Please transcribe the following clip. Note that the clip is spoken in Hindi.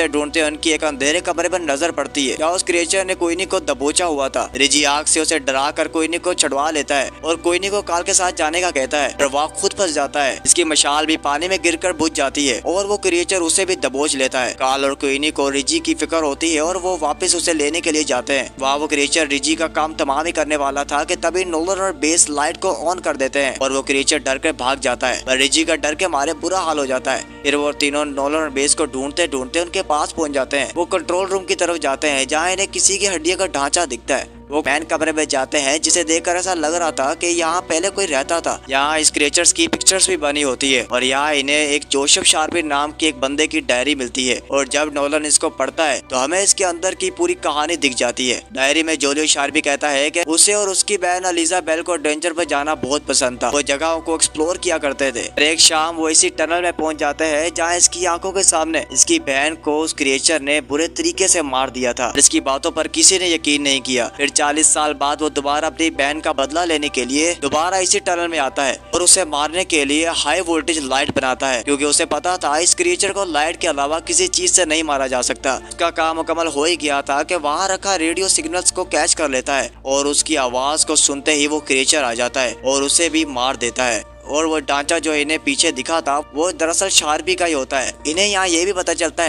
ढूंढते ढूंढते उनकी एक अंधेरे कमरे पर नजर पड़ती है। क्या उस क्रिएचर ने कोइनी को दबोचा हुआ था। रिजी आग से उसे डरा कर कोइनी को छुड़वा लेता है और कोइनी को काल के साथ जाने का कहता है, पर वह खुद फंस जाता है। इसकी मशाल भी पानी में गिरकर बुझ जाती है और वो क्रिएचर उसे भी दबोच लेता है। काल और कोइनी को रिजी की फिक्र होती है और वो वापस उसे लेने के लिए जाते हैं। वहाँ वो क्रिएचर रिजी का काम तमाम ही करने वाला था कि तभी नोलन और बेस लाइट को ऑन कर देते हैं और वो क्रिएचर डर कर भाग जाता है। पर रिजी का डर के मारे बुरा हाल हो जाता है। फिर वो तीनों नोलन और बेस को ढूंढते ढूंढते उनके पास पहुंच जाते हैं। वो कंट्रोल रूम की तरफ जाते हैं जहाँ इन्हें किसी की हड्डियों का ढांचा दिखता है। वो मैन कमरे में जाते हैं जिसे देखकर ऐसा लग रहा था कि यहाँ पहले कोई रहता था। यहाँ इस क्रिएचर्स की पिक्चर्स भी बनी होती है और यहाँ इन्हें एक जोसेफ शार्पी नाम की एक बंदे की डायरी मिलती है और जब नोलन इसको पढ़ता है तो हमें इसके अंदर की पूरी कहानी दिख जाती है। डायरी में जोलियो शार्पी कहता है कि उसे और उसकी बहन अलीजा बेल को एडवेंचर पर जाना बहुत पसंद था। वो जगहों को एक्सप्लोर किया करते थे। एक शाम वो इसी टनल में पहुंच जाते हैं जहाँ इसकी आंखों के सामने इसकी बहन को उस क्रिएचर ने बुरे तरीके से मार दिया था। इसकी बातों पर किसी ने यकीन नहीं किया। फिर 40 साल बाद वो दोबारा अपनी बहन का बदला लेने के लिए दोबारा इसी टनल में आता है और उसे मारने के लिए हाई वोल्टेज लाइट बनाता है, क्योंकि उसे पता था इस क्रिएचर को लाइट के अलावा किसी चीज से नहीं मारा जा सकता। उसका काम मुकम्मल हो ही गया था कि वहाँ रखा रेडियो सिग्नल्स को कैच कर लेता है और उसकी आवाज को सुनते ही वो क्रिएचर आ जाता है और उसे भी मार देता है। और वो ढांचा जो इन्हें पीछे दिखा था वो दरअसल शार्पी का ही होता है। इन्हें यहाँ ये भी पता चलता है